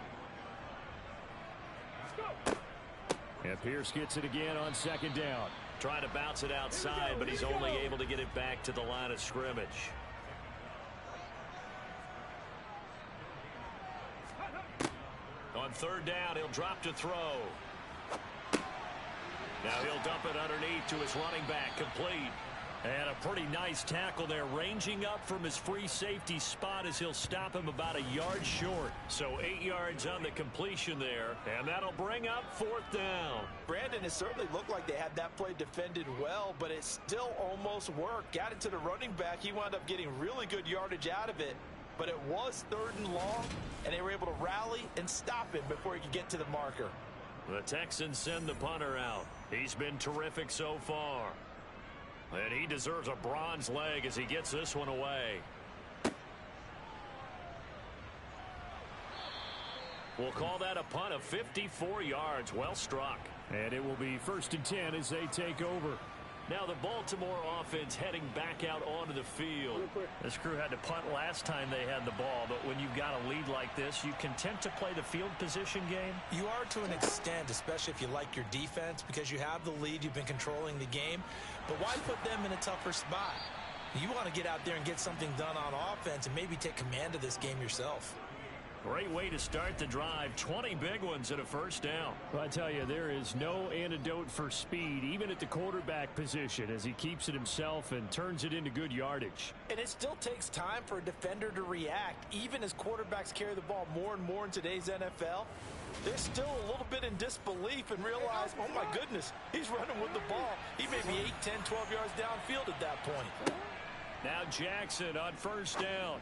And Pierce gets it again on second down. Trying to bounce it outside, but he's only able to get it back to the line of scrimmage. On third down, he'll drop to throw. Now he'll dump it underneath to his running back, complete. And a pretty nice tackle there, ranging up from his free safety spot as he'll stop him about a yard short. So 8 yards on the completion there, and that'll bring up fourth down. Brandon, it certainly looked like they had that play defended well, but it still almost worked. Got it to the running back. He wound up getting really good yardage out of it, but it was third and long, and they were able to rally and stop him before he could get to the marker. The Texans send the punter out. He's been terrific so far. And he deserves a bronze leg as he gets this one away. We'll call that a punt of 54 yards. Well struck. And it will be first and 10 as they take over. Now the Baltimore offense heading back out onto the field. This crew had to punt last time they had the ball, but when you've got a lead like this, you content to play the field position game? You are to an extent, especially if you like your defense, because you have the lead, you've been controlling the game. But why put them in a tougher spot? You want to get out there and get something done on offense and maybe take command of this game yourself. Great way to start the drive. 20 big ones and a first down. Well, I tell you, there is no antidote for speed, even at the quarterback position, as he keeps it himself and turns it into good yardage. And it still takes time for a defender to react. Even as quarterbacks carry the ball more and more in today's NFL, they're still a little bit in disbelief and realize, oh my goodness, he's running with the ball. He may be 8, 10, 12 yards downfield at that point. Now Jackson on first down.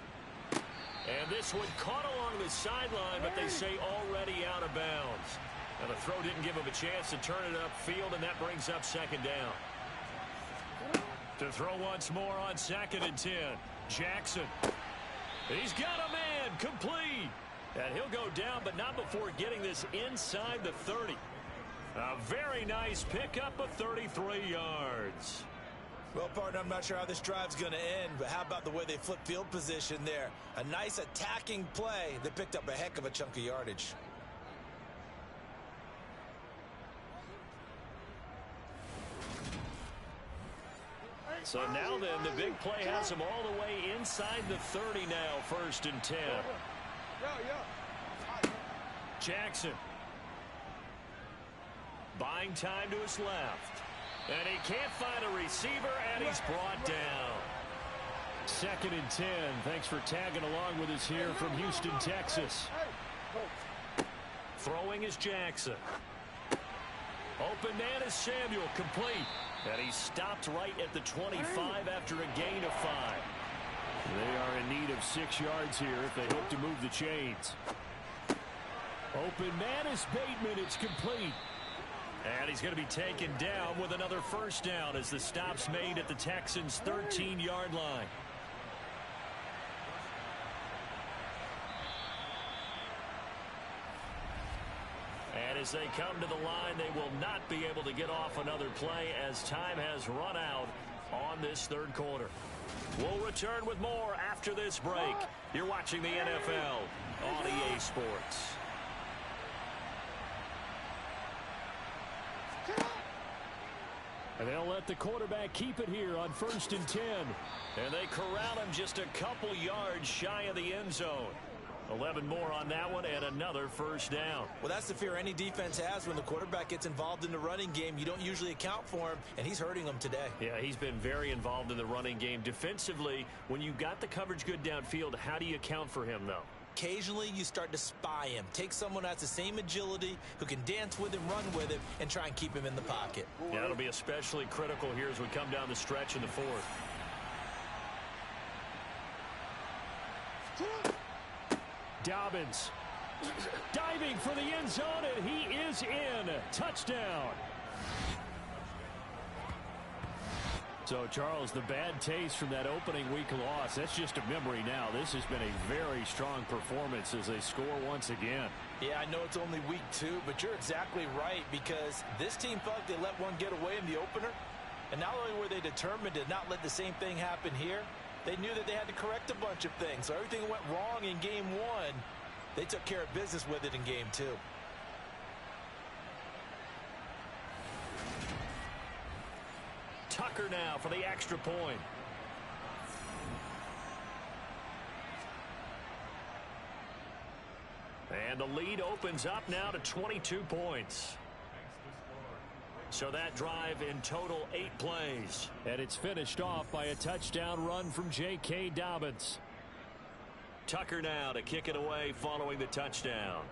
And this one caught along the sideline, but they say already out of bounds. Now the throw didn't give him a chance to turn it upfield, and that brings up second down. To throw once more on 2nd and 10. Jackson. He's got a man, complete. And he'll go down, but not before getting this inside the 30. A very nice pickup of 33 yards. Well, partner, I'm not sure how this drive's going to end, but how about the way they flip field position there? A nice attacking play that picked up a heck of a chunk of yardage. So now then, the big play has him all the way inside the 30 now, 1st and 10. Jackson. Buying time to his left. And he can't find a receiver, and he's brought down. 2nd and 10. Thanks for tagging along with us here from Houston, Texas. Throwing is Jackson. Open man is Samuel, complete. And he stopped right at the 25 after a gain of 5. They are in need of 6 yards here if they hope to move the chains. Open man is Bateman. It's complete. And he's going to be taken down with another first down as the stop's made at the Texans' 13-yard line. And as they come to the line, they will not be able to get off another play as time has run out on this 3rd quarter. We'll return with more after this break. You're watching the NFL on EA Sports. And they'll let the quarterback keep it here on 1st and 10. And they corral him just a couple yards shy of the end zone. 11 more on that one and another first down. Well, that's the fear any defense has when the quarterback gets involved in the running game. You don't usually account for him, and he's hurting them today. Yeah, he's been very involved in the running game. Defensively, when you got the coverage good downfield, how do you account for him, though? Occasionally, you start to spy him. Take someone who has the same agility, who can dance with him, run with him, and try and keep him in the pocket. Yeah, it'll be especially critical here as we come down the stretch in the 4th. Dobbins diving for the end zone, and he is in. Touchdown. So, Charles, the bad taste from that opening week loss, that's just a memory now. This has been a very strong performance as they score once again. Yeah, I know it's only week 2, but you're exactly right, because this team thought they let one get away in the opener, and not only were they determined to not let the same thing happen here, they knew that they had to correct a bunch of things. So everything went wrong in game 1. They took care of business with it in game 2. Tucker now for the extra point. And the lead opens up now to 22 points. So that drive in total 8 plays. And it's finished off by a touchdown run from J.K. Dobbins. Tucker now to kick it away following the touchdown.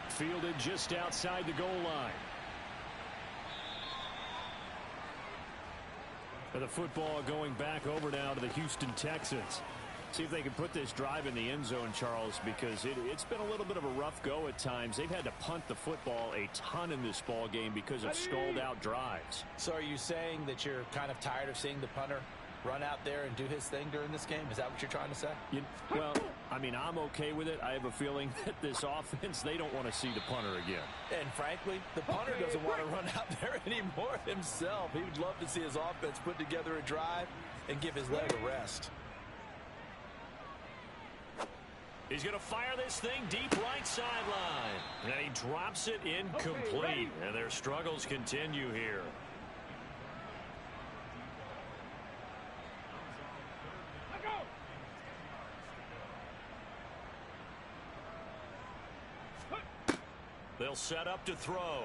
Fielded just outside the goal line. And the football going back over now to the Houston Texans. See if they can put this drive in the end zone, Charles, because it's been a little bit of a rough go at times. They've had to punt the football a ton in this ball game because of stalled out drives. So are you saying that you're kind of tired of seeing the punter run out there and do his thing during this game? Is that what you're trying to say? Well, I mean, I'm okay with it. I have a feeling that this offense, they don't want to see the punter again. And frankly, the punter doesn't want to run out there anymore himself. He would love to see his offense put together a drive and give his leg a rest. He's going to fire this thing deep right sideline. And he drops it incomplete. And their struggles continue here. They'll set up to throw.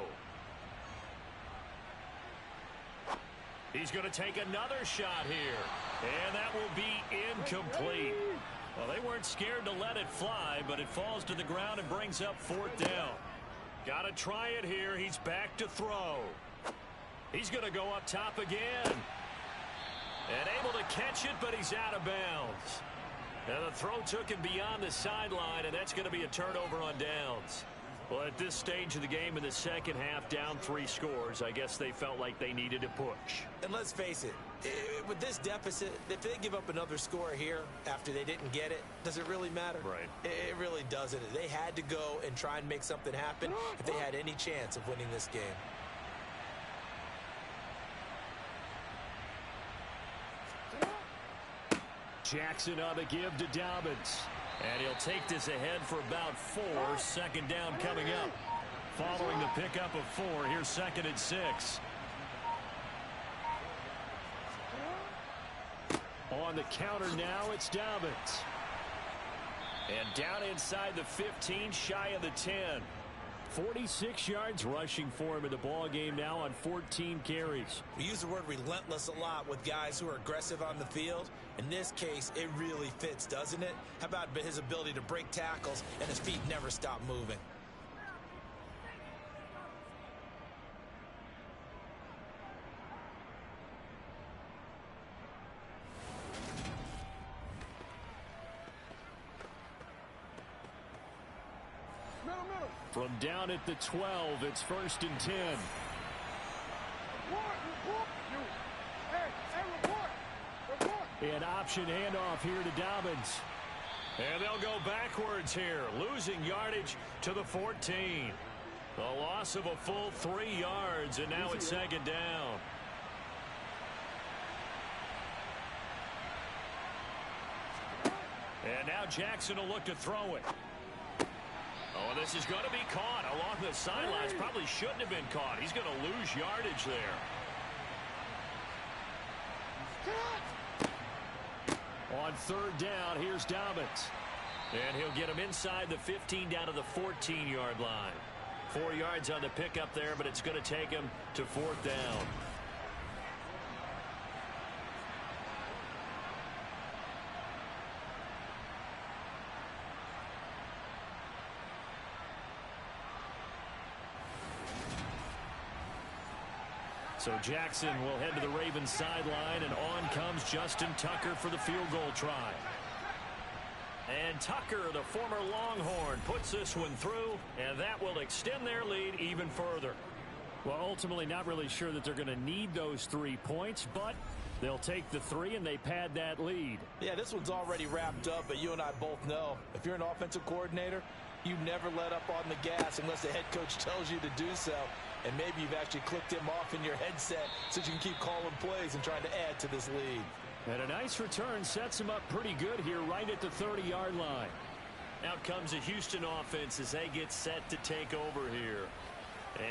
He's going to take another shot here. And that will be incomplete. Well, they weren't scared to let it fly, but it falls to the ground and brings up 4th down. Got to try it here. He's back to throw. He's going to go up top again. And able to catch it, but he's out of bounds. Now the throw took him beyond the sideline, and that's going to be a turnover on downs. Well, at this stage of the game in the second half, down 3 scores, I guess they felt like they needed to push. And let's face it, with this deficit, if they give up another score here after they didn't get it, does it really matter? Right. It really doesn't. They had to go and try and make something happen if they had any chance of winning this game. Jackson on the give to Dobbins. And he'll take this ahead for about 4. 2nd down coming up. Following the pickup of 4, here's 2nd and 6. On the counter now, it's Dobbins. And down inside the 15, shy of the 10. 46 yards rushing for him in the ball game now on 14 carries. We use the word relentless a lot with guys who are aggressive on the field. In this case, it really fits, doesn't it? How about his ability to break tackles and his feet never stop moving? From down at the 12, it's 1st and 10. An option handoff here to Dobbins. And they'll go backwards here, losing yardage to the 14. A loss of a full 3 yards, and now it's 2nd down. And now Jackson will look to throw it. Oh, this is going to be caught along the sidelines. Probably shouldn't have been caught. He's going to lose yardage there. On 3rd down, here's Dobbins. And he'll get him inside the 15 down to the 14-yard line. 4 yards on the pickup there, but it's going to take him to 4th down. So Jackson will head to the Ravens sideline, and on comes Justin Tucker for the field goal try. And Tucker, the former Longhorn, puts this one through, and that will extend their lead even further. Well, ultimately not really sure that they're going to need those 3 points, but they'll take the 3 and they pad that lead. Yeah, this one's already wrapped up, but you and I both know if you're an offensive coordinator, you never let up on the gas unless the head coach tells you to do so. And maybe you've actually clicked him off in your headset so you can keep calling plays and trying to add to this lead. And a nice return sets him up pretty good here right at the 30-yard line. Out comes the Houston offense as they get set to take over here.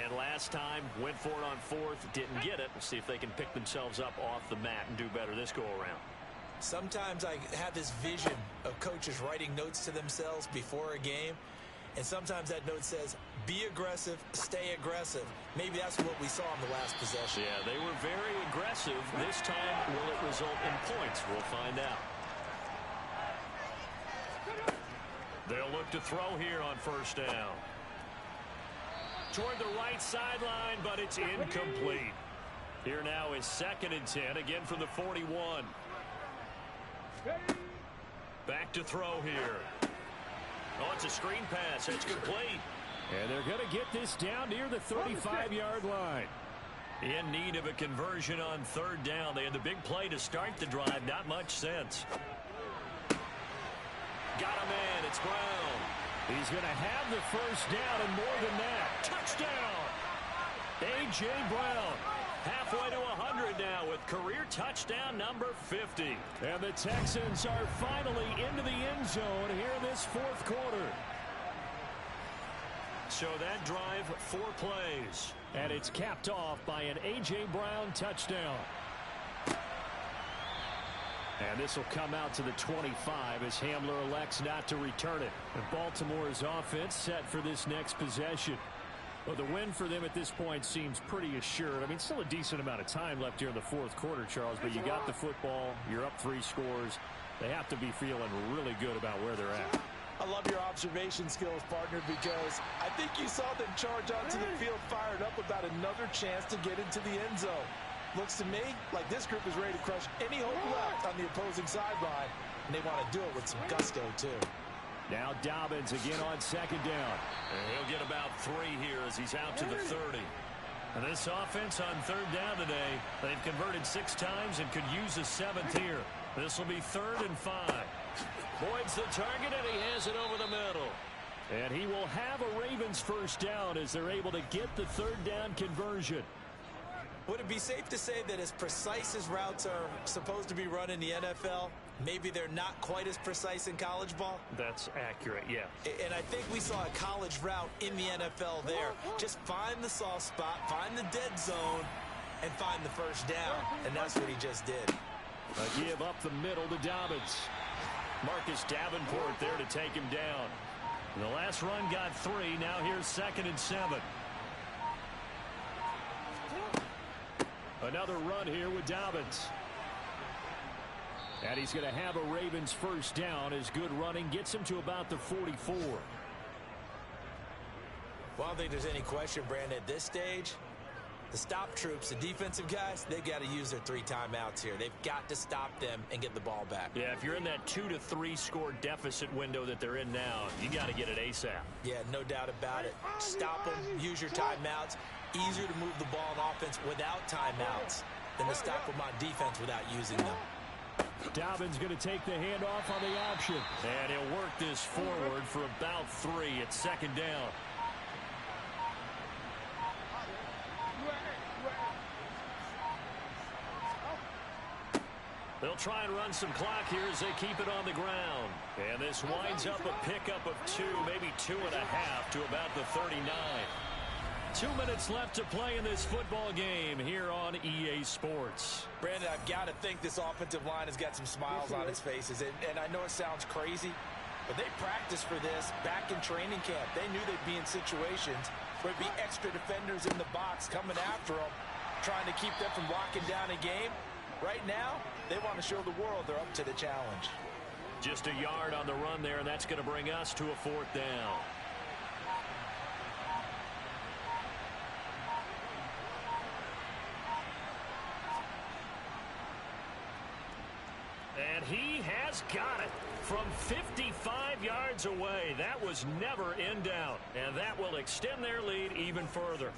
And last time, went for it on 4th, didn't get it. We'll see if they can pick themselves up off the mat and do better this go-around. Sometimes I have this vision of coaches writing notes to themselves before a game. And sometimes that note says, be aggressive, stay aggressive. Maybe that's what we saw in the last possession. Yeah, they were very aggressive. This time, will it result in points? We'll find out. They'll look to throw here on 1st down. Toward the right sideline, but it's incomplete. Here now is 2nd and 10, again from the 41. Back to throw here. Oh, it's a screen pass. It's complete. And they're going to get this down near the 35-yard line. In need of a conversion on 3rd down. They had the big play to start the drive. Not much sense. Got a man. It's Brown. He's going to have the 1st down and more than that. Touchdown. A.J. Brown. Halfway to 100 now with career touchdown number 50. And the Texans are finally into the end zone here in this 4th quarter. So that drive, 4 plays. And it's capped off by an A.J. Brown touchdown. And this will come out to the 25 as Hamler elects not to return it. And Baltimore's offense set for this next possession. Well, the win for them at this point seems pretty assured. I mean, still a decent amount of time left here in the fourth quarter, Charles, but you got the football. You're up 3 scores. They have to be feeling really good about where they're at. I love your observation skills, partner, because I think you saw them charge onto the field fired up about another chance to get into the end zone. Looks to me like this group is ready to crush any hope left on the opposing sideline, and they want to do it with some gusto, too. Now Dobbins again on second down. And he'll get about 3 here as he's out to the 30. And this offense on third down today, they've converted 6 times and could use a 7th here. This will be 3rd and 5. Boyd's the target, and he has it over the middle. And he will have a Ravens first down as they're able to get the 3rd down conversion. Would it be safe to say that as precise as routes are supposed to be run in the NFL, maybe they're not quite as precise in college ball? That's accurate, yeah. And I think we saw a college route in the NFL there. Just find the soft spot, find the dead zone, and find the first down. And that's what he just did. A give up the middle to Dobbins. Marcus Davenport there to take him down. The last run got 3. Now here's 2nd and 7. Another run here with Dobbins. And he's going to have a Ravens first down as good running gets him to about the 44. Well, I don't think there's any question, Brandon, at this stage, the stop troops, the defensive guys, they got to use their 3 timeouts here. They've got to stop them and get the ball back. Yeah, if you're in that 2 to 3 score deficit window that they're in now, you got to get it ASAP. Yeah, no doubt about it. Stop them, use your timeouts. Easier to move the ball on offense without timeouts than to stop them on defense without using them. Dobbins going to take the handoff on the option. And he'll work this forward for about 3 at 2nd down. They'll try and run some clock here as they keep it on the ground. And this winds up a pickup of 2, maybe 2.5 to about the 39. 2 minutes left to play in this football game here on EA Sports. Brandon, I've got to think this offensive line has got some smiles on its faces. And I know it sounds crazy, but they practiced for this back in training camp. They knew they'd be in situations where there'd be extra defenders in the box coming after them, trying to keep them from locking down a game. Right now, they want to show the world they're up to the challenge. Just a yard on the run there, and that's going to bring us to a 4th down. And he has got it from 55 yards away. That was never in doubt, and that will extend their lead even further.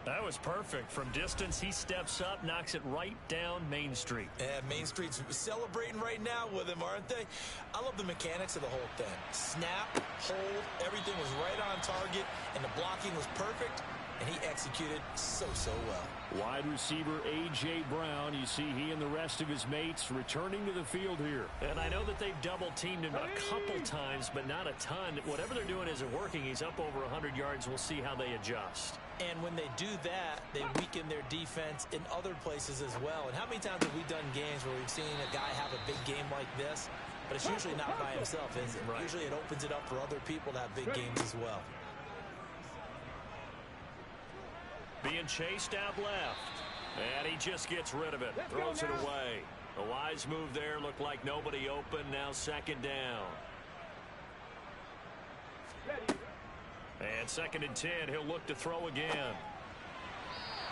That was perfect. From distance, he steps up, knocks it right down Main Street. And Main Street's celebrating right now with him, aren't they? I love the mechanics of the whole thing. Snap, hold, everything was right on target, and the blocking was perfect, and he executed so well. Wide receiver A.J. Brown, you see he and the rest of his mates returning to the field here. And I know that they've double-teamed him a couple times, but not a ton. Whatever they're doing isn't working. He's up over 100 yards. We'll see how they adjust. And when they do that, they weaken their defense in other places as well. And how many times have we done games where we've seen a guy have a big game like this? But it's usually not by himself, is it? Right. Usually it opens it up for other people to have big games as well. Being chased out left. And he just gets rid of it. Throws it away. A wise move there. Looked like nobody open. Now 2nd down. And 2nd and 10. He'll look to throw again.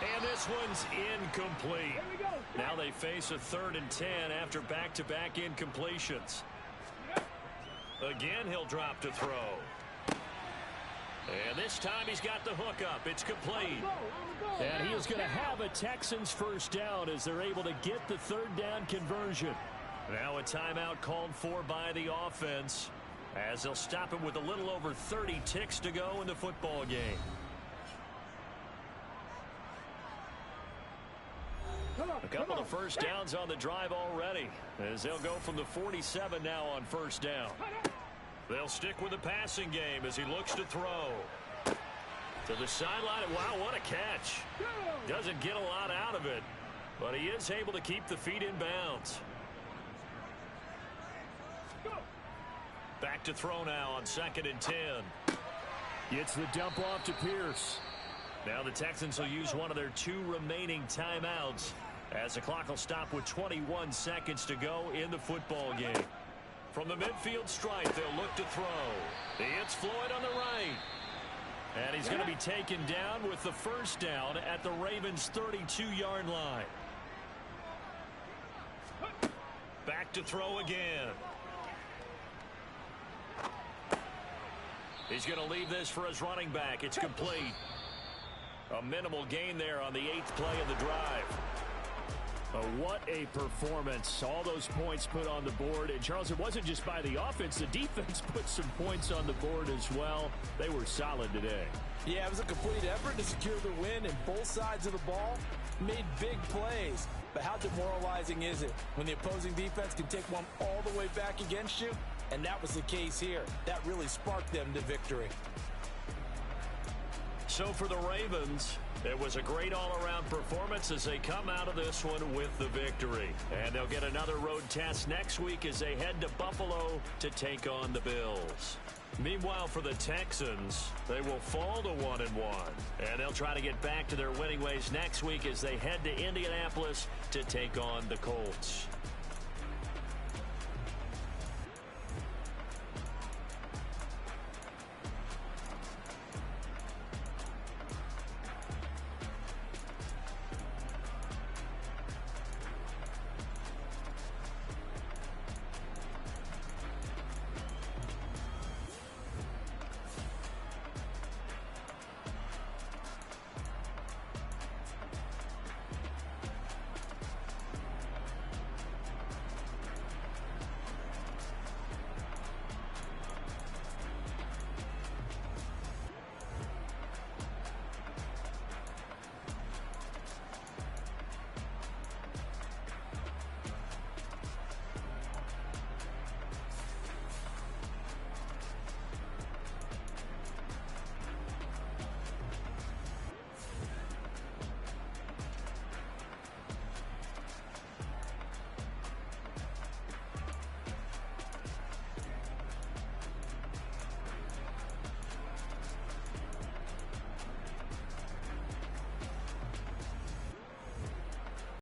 And this one's incomplete. Now they face a 3rd and 10 after back-to-back incompletions. Again, he'll drop to throw. And this time he's got the hook up. It's complete. And he is going to have a Texans first down as they're able to get the 3rd down conversion. Now a timeout called for by the offense as they'll stop him with a little over 30 ticks to go in the football game. A couple of first downs on the drive already as they'll go from the 47 now on first down. They'll stick with the passing game as he looks to throw. To the sideline. Wow, what a catch. Doesn't get a lot out of it, but he is able to keep the feet in bounds. Back to throw now on 2nd and 10. Gets the dump off to Pierce. Now the Texans will use one of their 2 remaining timeouts as the clock will stop with 21 seconds to go in the football game. From the midfield stripe, they'll look to throw. It's Floyd on the right. And he's going to be taken down with the first down at the Ravens' 32-yard line. Back to throw again. He's going to leave this for his running back. It's complete. A minimal gain there on the 8th play of the drive. Oh, what a performance. All those points put on the board. And, Charles, it wasn't just by the offense. The defense put some points on the board as well. They were solid today. Yeah, it was a complete effort to secure the win, and both sides of the ball made big plays. But how demoralizing is it when the opposing defense can take one all the way back against you? And that was the case here. That really sparked them to victory. So for the Ravens, it was a great all-around performance as they come out of this one with the victory. And they'll get another road test next week as they head to Buffalo to take on the Bills. Meanwhile, for the Texans, they will fall to 1-1. And they'll try to get back to their winning ways next week as they head to Indianapolis to take on the Colts.